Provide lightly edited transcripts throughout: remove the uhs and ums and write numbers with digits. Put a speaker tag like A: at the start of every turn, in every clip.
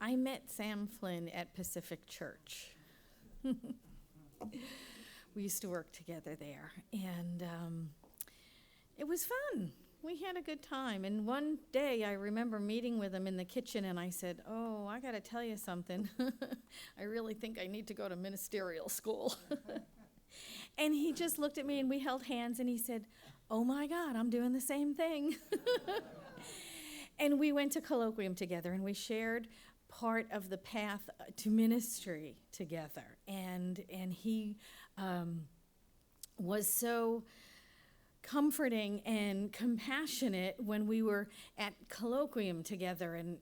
A: I met Sam Flynn at Pacific Church. We used to work together there, and it was fun. We had a good time, and one day I remember meeting with him in the kitchen, and I said, "Oh, I got to tell you something. I really think I need to go to ministerial school." And he just looked at me, and we held hands, and he said, "Oh my God, I'm doing the same thing." And we went to colloquium together, and we shared part of the path to ministry together. And he was so comforting and compassionate when we were at colloquium together, and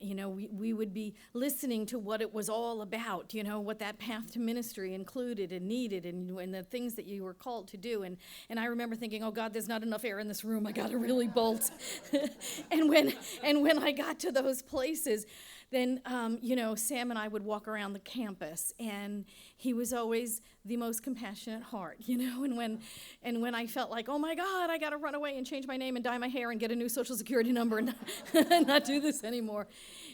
A: we would be listening to what it was all about, what that path to ministry included and needed, and the things that you were called to do. And I remember thinking, oh God, there's not enough air in this room, I gotta really bolt. and when I got to those places, then Sam and I would walk around the campus, and he was always the most compassionate heart, and when I felt like, oh my God, I got to run away and change my name and dye my hair and get a new social security number and not do this anymore,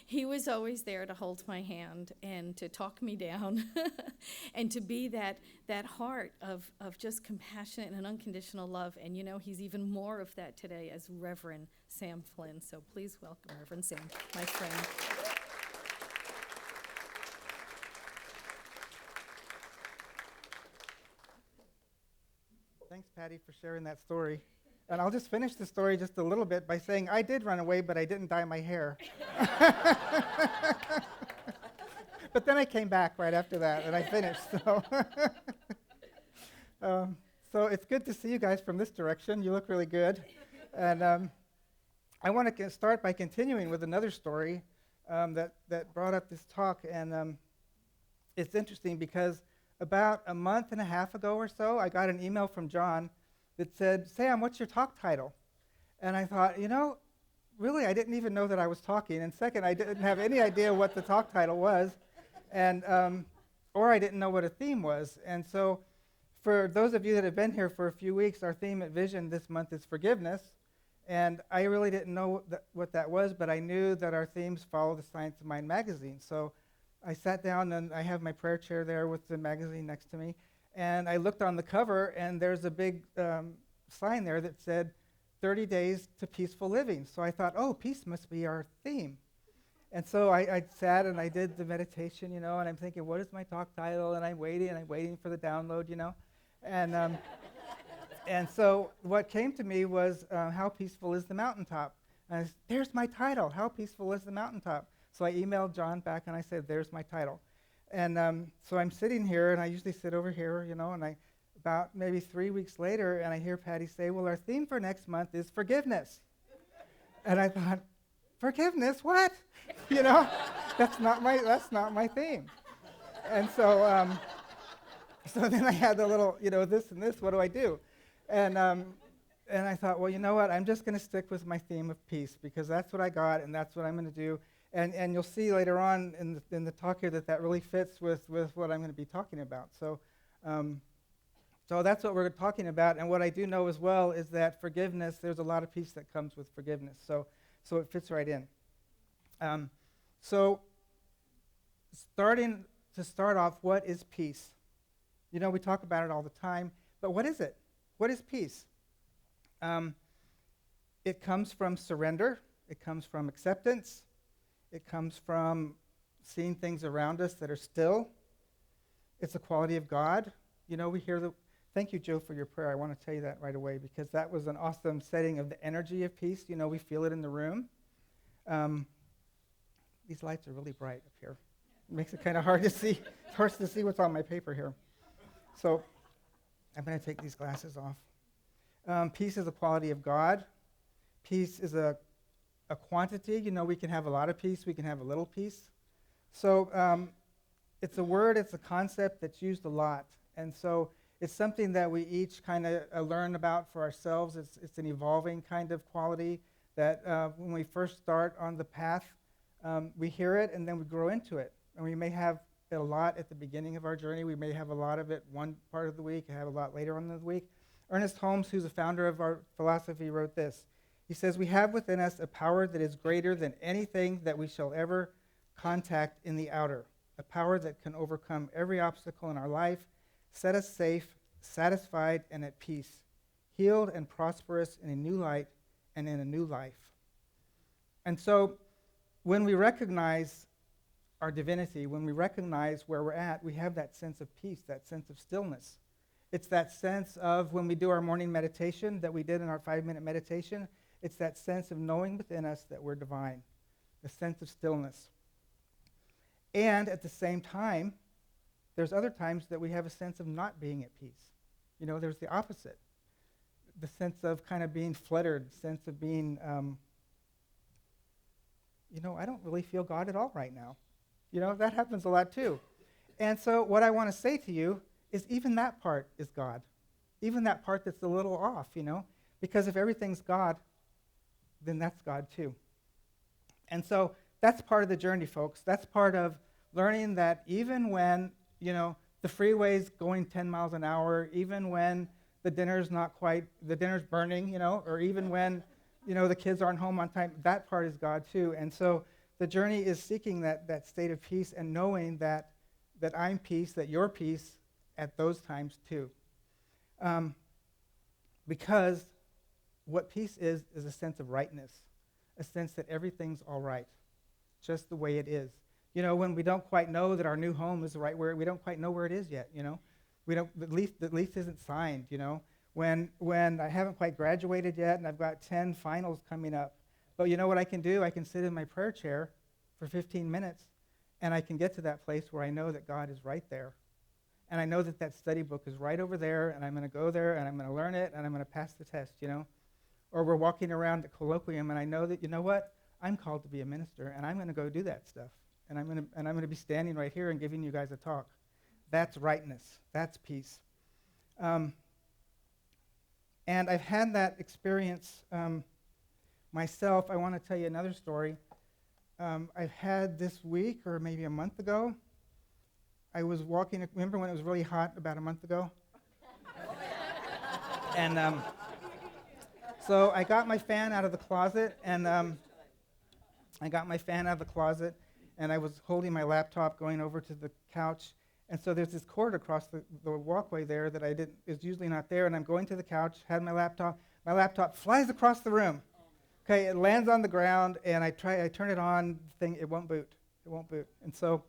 A: he was always there to hold my hand and to talk me down and to be that heart of just compassionate and unconditional love. And he's even more of that today as Reverend Sam Flynn. So please welcome Reverend Sam, my friend.
B: Thanks, Patty, for sharing that story. And I'll just finish the story just a little bit by saying I did run away, but I didn't dye my hair. But then I came back right after that, and I finished. So it's good to see you guys from this direction. You look really good. And I want to start by continuing with another story that brought up this talk. And it's interesting because about a month and a half ago or so, I got an email from John that said, "Sam, what's your talk title?" And I thought, really, I didn't even know that I was talking. And second, I didn't have any idea what the talk title was, and or I didn't know what a theme was. And so for those of you that have been here for a few weeks, our theme at Vision this month is forgiveness. And I really didn't know what that was, but I knew that our themes follow the Science of Mind magazine. So I sat down, and I have my prayer chair there with the magazine next to me, and I looked on the cover, and there's a big sign there that said 30 Days to Peaceful Living. So I thought, oh, peace must be our theme. And so I sat and I did the meditation, and I'm thinking, what is my talk title? And I'm waiting for the download, And and so what came to me was, How Peaceful is the Mountaintop? And there's my title, How Peaceful is the Mountaintop? So I emailed John back, and I said, there's my title. And so I'm sitting here, and I usually sit over here, and about maybe 3 weeks later, and I hear Patty say, well, our theme for next month is forgiveness. And I thought, forgiveness, what? That's not my theme. And so so then I had the little, this and this, what do I do? And I thought, well, you know what? I'm just going to stick with my theme of peace, because that's what I got, and that's what I'm going to do. And you'll see later on in the talk here that really fits with what I'm going to be talking about. So that's what we're talking about. And what I do know as well is that forgiveness, there's a lot of peace that comes with forgiveness. So it fits right in. So to start off, what is peace? We talk about it all the time, but what is it? What is peace? It comes from surrender. It comes from acceptance. It comes from seeing things around us that are still. It's a quality of God. We hear thank you, Joe, for your prayer. I want to tell you that right away, because that was an awesome setting of the energy of peace. We feel it in the room. These lights are really bright up here. It makes it kind of hard to see. It's hard to see what's on my paper here. So I'm going to take these glasses off. Peace is a quality of God. Peace is a quantity. We can have a lot of peace. We can have a little peace. So it's a word, it's a concept that's used a lot. And so it's something that we each kind of learn about for ourselves. It's an evolving kind of quality that when we first start on the path, we hear it and then we grow into it. And we may have it a lot at the beginning of our journey. We may have a lot of it one part of the week, have a lot later on in the week. Ernest Holmes, who's the founder of our philosophy, wrote this. He says, "We have within us a power that is greater than anything that we shall ever contact in the outer, a power that can overcome every obstacle in our life, set us safe, satisfied, and at peace, healed and prosperous in a new light and in a new life. And so when we recognize our divinity, when we recognize where we're at, we have that sense of peace, that sense of stillness. It's that sense of when we do our morning meditation that we did in our 5-minute meditation, it's that sense of knowing within us that we're divine, the sense of stillness. And at the same time, there's other times that we have a sense of not being at peace. You know, there's the opposite. The sense of kind of being fluttered, sense of being, I don't really feel God at all right now. You know, that happens a lot too. And so what I want to say to you is even that part is God. Even that part that's a little off, because if everything's God, then that's God too. And so that's part of the journey, folks. That's part of learning that even when, the freeway's going 10 miles an hour, even when the dinner's burning, or even when, the kids aren't home on time, that part is God too. And so the journey is seeking that state of peace and knowing that I'm peace, that you're peace at those times too. Because what peace is a sense of rightness, a sense that everything's all right, just the way it is. When we don't quite know that our new home is right where, we don't quite know where it is yet, We don't, the lease isn't signed, When I haven't quite graduated yet and I've got 10 finals coming up. But you know what I can do? I can sit in my prayer chair for 15 minutes and I can get to that place where I know that God is right there. And I know that study book is right over there and I'm going to go there and I'm going to learn it and I'm going to pass the test, Or we're walking around at colloquium and I know that, I'm called to be a minister and I'm going to go do that stuff. And I'm going to be standing right here and giving you guys a talk. That's rightness. That's peace. And I've had that experience myself. I want to tell you another story. I've had this week or maybe a month ago, I was walking, remember when it was really hot about a month ago? And so I got my fan out of the closet, and I was holding my laptop going over to the couch, and so there's this cord across the walkway there that is usually not there, and I'm going to the couch, had my laptop flies across the room. Okay, it lands on the ground, and I turn it on, it won't boot. And so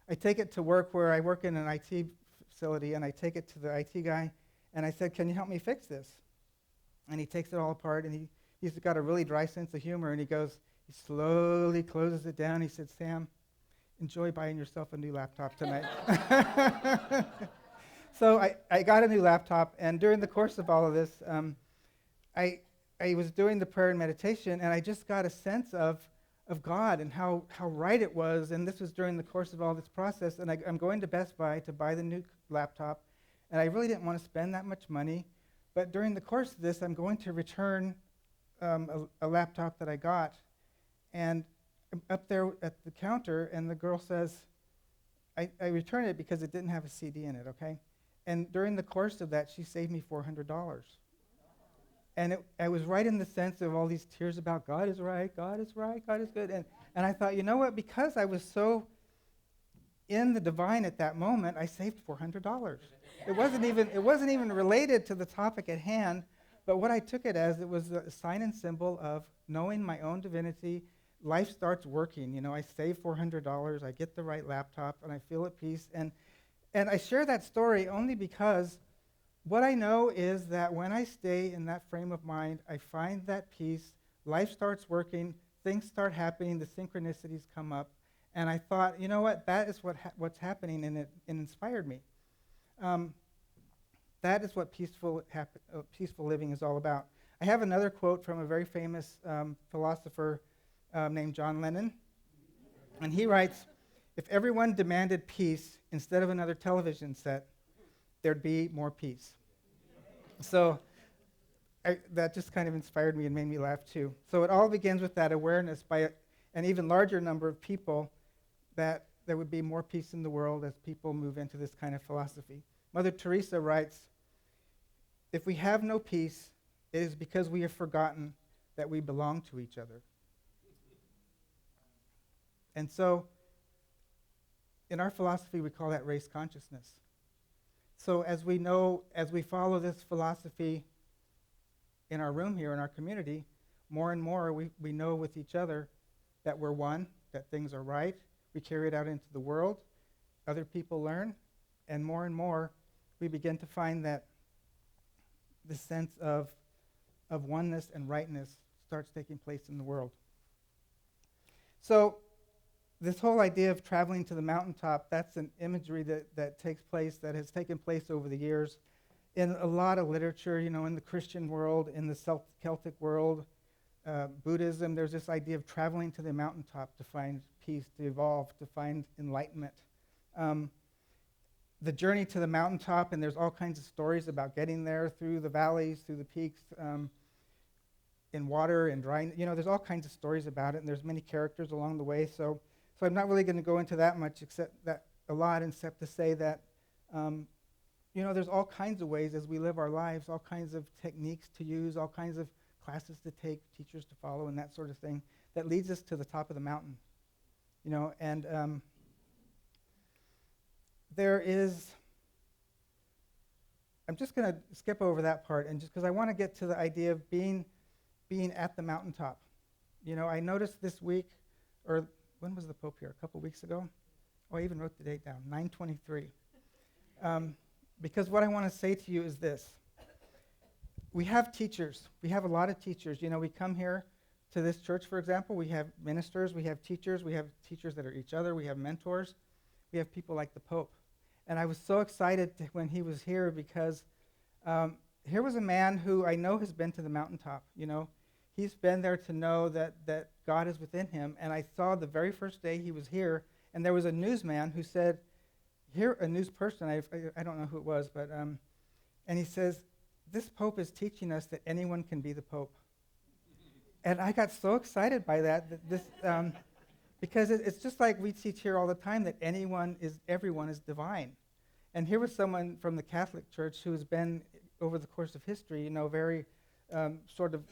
B: I take it to work where I work in an IT facility, and I take it to the IT guy, and I said, can you help me fix this? And he takes it all apart, and he's got a really dry sense of humor, and he slowly closes it down. He said, Sam, enjoy buying yourself a new laptop tonight. So I got a new laptop, and during the course of all of this, I was doing the prayer and meditation, and I just got a sense of God and how right it was, and this was during the course of all this process, and I'm going to Best Buy to buy the new laptop, and I really didn't want to spend that much money, but during the course of this, I'm going to return a laptop that I got, and I'm up there at the counter, and the girl says, I returned it because it didn't have a CD in it, okay? And during the course of that, she saved me $400. And I was right in the sense of all these tears about God is right, God is right, God is good. And I thought, you know what? Because I was so in the divine at that moment, I saved $400. It wasn't even related to the topic at hand, but what I took it as, it was a sign and symbol of knowing my own divinity. Life starts working. I save $400, I get the right laptop, and I feel at peace. And I share that story only because what I know is that when I stay in that frame of mind, I find that peace, life starts working, things start happening, the synchronicities come up, and I thought, you know what, that is what's happening, and it inspired me. That is what peaceful living is all about. I have another quote from a very famous philosopher named John Lennon, and he writes, if everyone demanded peace instead of another television set, there'd be more peace. So that just kind of inspired me and made me laugh too. So it all begins with that awareness by an even larger number of people that there would be more peace in the world as people move into this kind of philosophy. Mother Teresa writes, if we have no peace, it is because we have forgotten that we belong to each other. And so in our philosophy, we call that race consciousness. So as we follow this philosophy in our room here, in our community, more and more we know with each other that we're one, that things are right. We carry it out into the world. Other people learn. And more we begin to find that the sense of oneness and rightness starts taking place in the world. So this whole idea of traveling to the mountaintop, that's an imagery that takes place, that has taken place over the years in a lot of literature, in the Christian world, in the Celtic world, Buddhism. There's this idea of traveling to the mountaintop to find peace, to evolve, to find enlightenment. The journey to the mountaintop, and there's all kinds of stories about getting there through the valleys, through the peaks, in water and drying. There's all kinds of stories about it, and there's many characters along the way. So I'm not really going to go into that much, except to say that, there's all kinds of ways as we live our lives, all kinds of techniques to use, all kinds of classes to take, teachers to follow, and that sort of thing that leads us to the top of the mountain. And there is, I'm just going to skip over that part, and just because I want to get to the idea of being at the mountaintop. I noticed this week, or when was the Pope here? A couple weeks ago? Oh, I even wrote the date down, 9/23. Because what I want to say to you is this. We have teachers. We have a lot of teachers. We come here to this church, for example. We have ministers. We have teachers. We have teachers that are each other. We have mentors. We have people like the Pope. And I was so excited when he was here because here was a man who I know has been to the mountaintop. He's been there to know that God is within him. And I saw the very first day he was here, and there was a newsman who said, a news person, I don't know who it was, but, and he says, this Pope is teaching us that anyone can be the Pope. And I got so excited by that because it's just like we teach here all the time that everyone is divine. And here was someone from the Catholic Church who has been, over the course of history, very sort of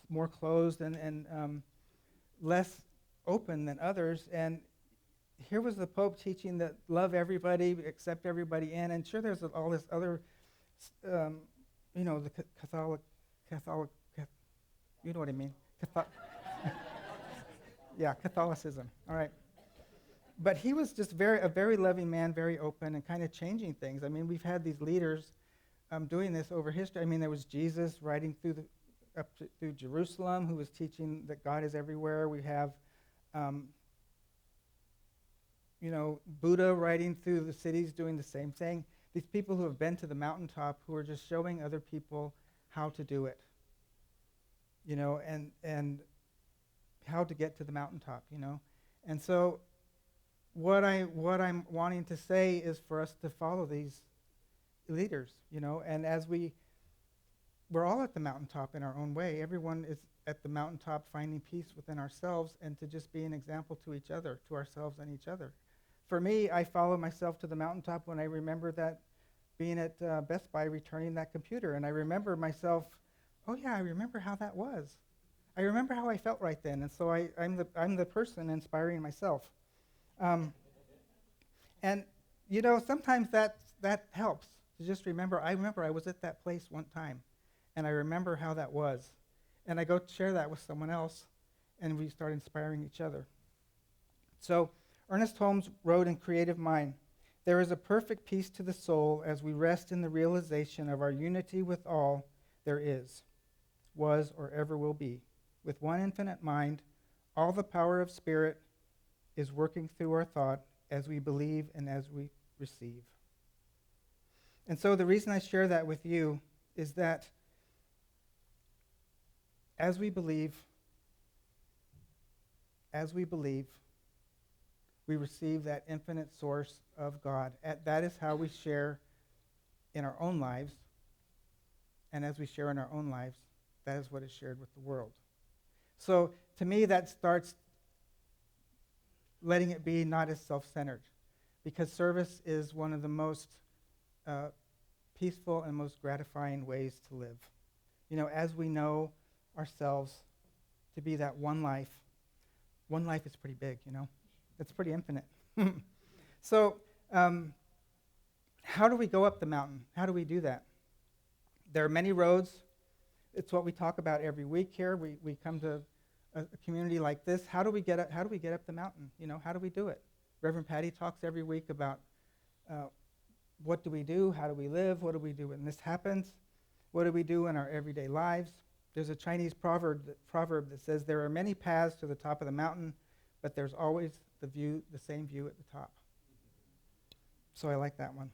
B: more closed and less open than others. And here was the Pope teaching that love everybody, accept everybody in. And sure, there's all this other, the Catholic, you know what I mean? Yeah, Catholicism. All right. But he was just a very loving man, very open, and kind of changing things. I mean, we've had these leaders doing this over history. I mean, there was Jesus riding through Jerusalem, who was teaching that God is everywhere. We have, Buddha riding through the cities doing the same thing. These people who have been to the mountaintop, who are just showing other people how to do it, and how to get to the mountaintop, And so what I'm wanting to say is for us to follow these leaders, and as we're all at the mountaintop in our own way. Everyone is at the mountaintop finding peace within ourselves, and to just be an example to each other, to ourselves and each other. For me, I follow myself to the mountaintop when I remember that being at Best Buy returning that computer, and I remember myself, oh yeah, I remember how that was. I remember how I felt right then, and so I'm the person inspiring myself. And sometimes that helps to just remember. I remember I was at that place one time, and I remember how that was, and I go share that with someone else, and we start inspiring each other. So Ernest Holmes wrote in Creative Mind, "There is a perfect peace to the soul as we rest in the realization of our unity with all there is, was, or ever will be. With one infinite mind, all the power of spirit is working through our thought as we believe and as we receive." And so the reason I share that with you is that as we believe, we receive that infinite source of God. That is how we share in our own lives. And as we share in our own lives, that is what is shared with the world. So to me, that starts letting it be not as self-centered, because service is one of the most peaceful and most gratifying ways to live. As we know ourselves to be that one life is pretty big, it's pretty infinite. So, how do we go up the mountain? How do we do that? There are many roads. It's what we talk about every week here. We come to a community like this. How do we get up the mountain? How do we do it? Reverend Patty talks every week about what do we do? How do we live? What do we do when this happens? What do we do in our everyday lives? There's a Chinese proverb that says there are many paths to the top of the mountain, but there's always the same view at the top. So I like that one.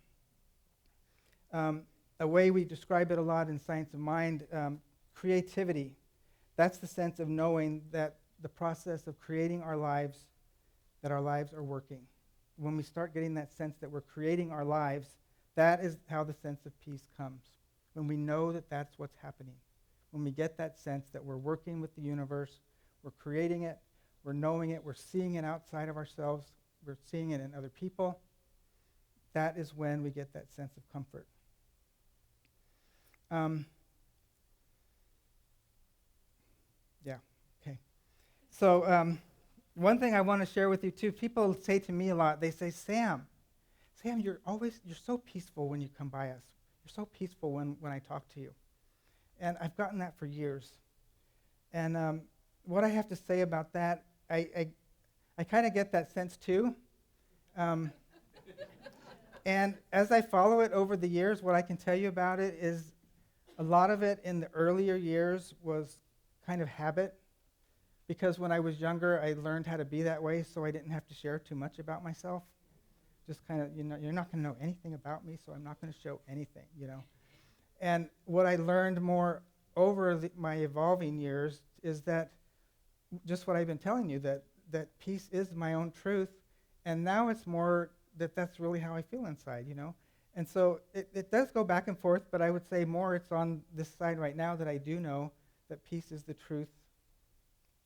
B: A way we describe it a lot in Science of Mind, creativity. That's the sense of knowing that the process of creating our lives, that our lives are working. When we start getting that sense that we're creating our lives, that is how the sense of peace comes. When we know that that's what's happening. When we get that sense that we're working with the universe, we're creating it, we're knowing it, we're seeing it outside of ourselves, we're seeing it in other people, that is when we get that sense of comfort. So one thing I want to share with you too, people say to me a lot, they say, Sam, you're so peaceful when you come by us. You're so peaceful when I talk to you. And I've gotten that for years. And what I have to say about that, I kind of get that sense too. And as I follow it over the years, what I can tell you about it is a lot of it in the earlier years was kind of habit. Because when I was younger, I learned how to be that way, so I didn't have to share too much about myself. Just kind of, you're not going to know anything about me, so I'm not going to show anything, And what I learned more over my evolving years is that, just what I've been telling you, that peace is my own truth, and now it's more that's really how I feel inside, And so it does go back and forth, but I would say more it's on this side right now that I do know that peace is the truth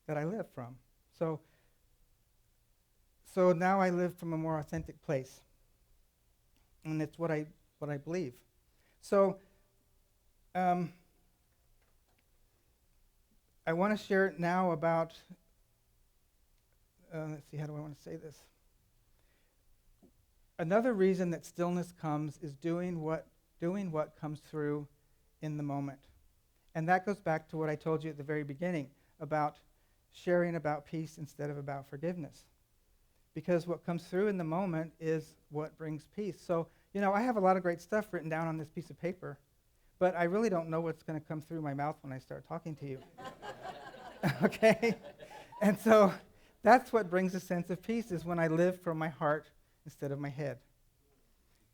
B: that I live from. So now I live from a more authentic place. And it's what I believe. So I want to share now about, let's see, how do I want to say this? Another reason that stillness comes is doing what comes through in the moment. And that goes back to what I told you at the very beginning about sharing about peace instead of about forgiveness. Because what comes through in the moment is what brings peace. So, I have a lot of great stuff written down on this piece of paper, but I really don't know what's going to come through my mouth when I start talking to you. Okay? And so that's what brings a sense of peace, is when I live from my heart instead of my head.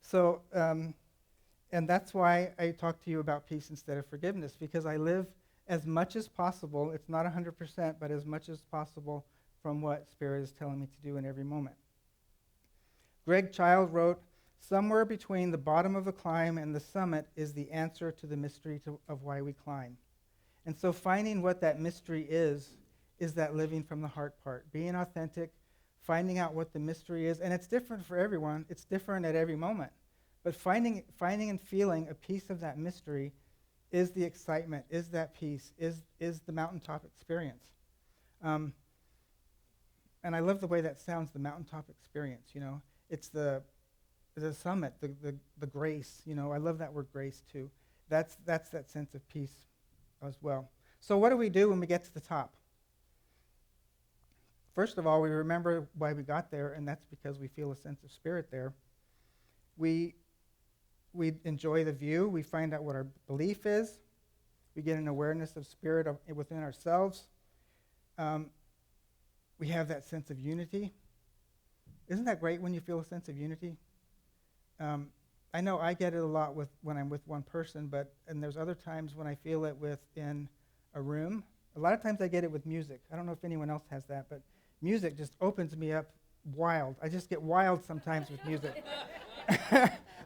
B: So, and that's why I talk to you about peace instead of forgiveness, because I live as much as possible, it's not 100%, but as much as possible from what Spirit is telling me to do in every moment. Greg Child wrote, "Somewhere between the bottom of the climb and the summit is the answer to the mystery of why we climb." And so finding what that mystery is that living from the heart part, being authentic, finding out what the mystery is. And it's different for everyone. It's different at every moment. But finding and feeling a piece of that mystery is the excitement, is that peace, is the mountaintop experience. And I love the way that sounds, the mountaintop experience, It's the summit, the grace, I love that word grace too. That's that sense of peace as well. So what do we do when we get to the top? First of all, we remember why we got there, and that's because we feel a sense of spirit there. We enjoy the view. We find out what our belief is. We get an awareness of spirit within ourselves. We have that sense of unity. Isn't that great when you feel a sense of unity? I know I get it a lot when I'm with one person, and there's other times when I feel it within a room. A lot of times I get it with music. I don't know if anyone else has that, but music just opens me up wild. I just get wild sometimes with music.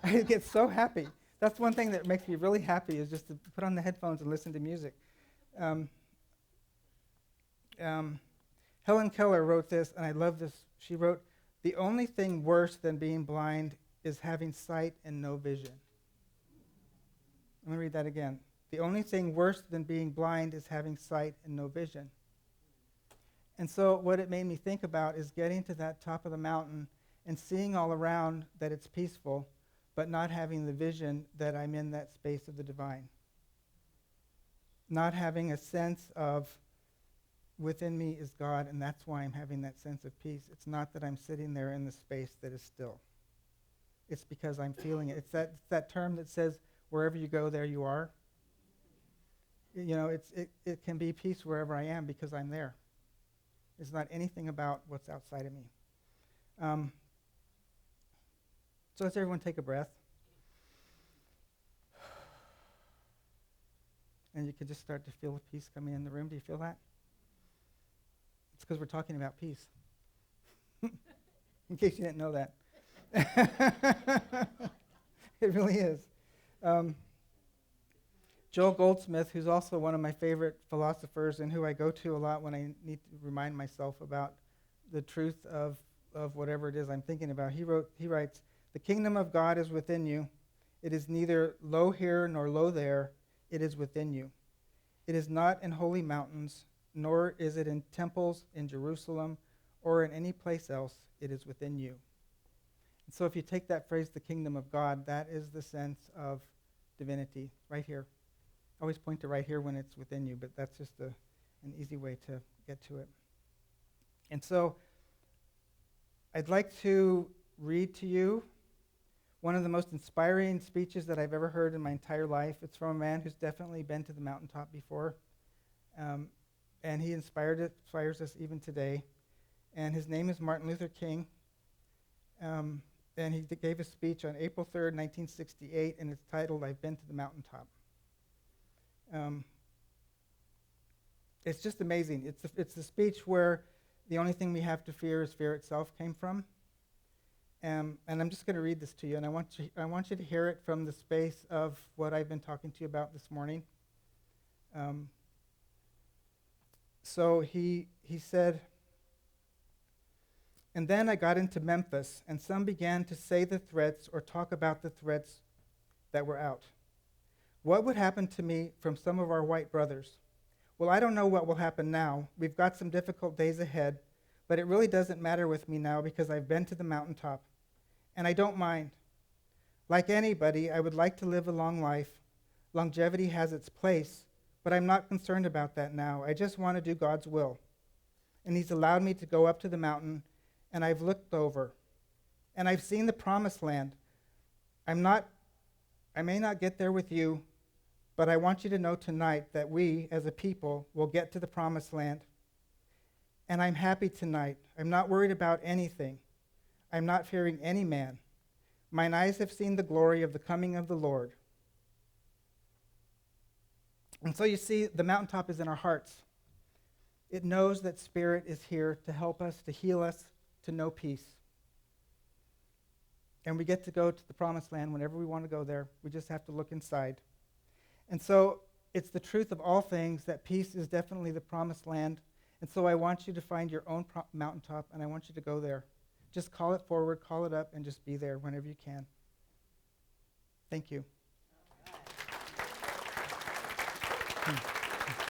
B: I get so happy. That's one thing that makes me really happy, is just to put on the headphones and listen to music. Helen Keller wrote this, and I love this. She wrote, "The only thing worse than being blind is having sight and no vision." Let me read that again. "The only thing worse than being blind is having sight and no vision." And so what it made me think about is getting to that top of the mountain and seeing all around that it's peaceful, but not having the vision that I'm in that space of the divine. Not having a sense of within me is God, and that's why I'm having that sense of peace. It's not that I'm sitting there in the space that is still. It's because I'm feeling it. It's that term that says, wherever you go, there you are. You know, it can be peace wherever I am because I'm there. It's not anything about what's outside of me. So let's everyone take a breath. And you can just start to feel the peace coming in the room. Do you feel that? It's because we're talking about peace. In case you didn't know that. It really is. Joel Goldsmith, who's also one of my favorite philosophers and who I go to a lot when I need to remind myself about the truth of whatever it is I'm thinking about, he writes, "The kingdom of God is within you. It is neither low here nor low there. It is within you. It is not in holy mountains, nor is it in temples in Jerusalem or in any place else. It is within you." And so if you take that phrase, the kingdom of God, that is the sense of divinity right here. I always point to right here when it's within you, but that's just an easy way to get to it. And so I'd like to read to you one of the most inspiring speeches that I've ever heard in my entire life. It's from a man who's definitely been to the mountaintop before, and he inspires us even today. And his name is Martin Luther King, and he gave a speech on April 3rd, 1968, and it's titled, "I've Been to the Mountaintop." It's just amazing. It's the speech where the only thing we have to fear is fear itself came from. And I'm just going to read this to you, and I want you to hear it from the space of what I've been talking to you about this morning. So he said, "And then I got into Memphis, and some began to say the threats or talk about the threats that were out. What would happen to me from some of our white brothers? Well, I don't know what will happen now. We've got some difficult days ahead, but it really doesn't matter with me now because I've been to the mountaintop, and I don't mind. Like anybody, I would like to live a long life. Longevity has its place, but I'm not concerned about that now. I just want to do God's will. And he's allowed me to go up to the mountain, and I've looked over, and I've seen the promised land. I may not get there with you, but I want you to know tonight that we, as a people, will get to the promised land. And I'm happy tonight. I'm not worried about anything. I'm not fearing any man. Mine eyes have seen the glory of the coming of the Lord." And so you see, the mountaintop is in our hearts. It knows that Spirit is here to help us, to heal us, to know peace. And we get to go to the promised land whenever we want to go there. We just have to look inside. And so it's the truth of all things that peace is definitely the promised land. And so I want you to find your own mountaintop, and I want you to go there. Just call it forward, call it up, and just be there whenever you can. Thank you.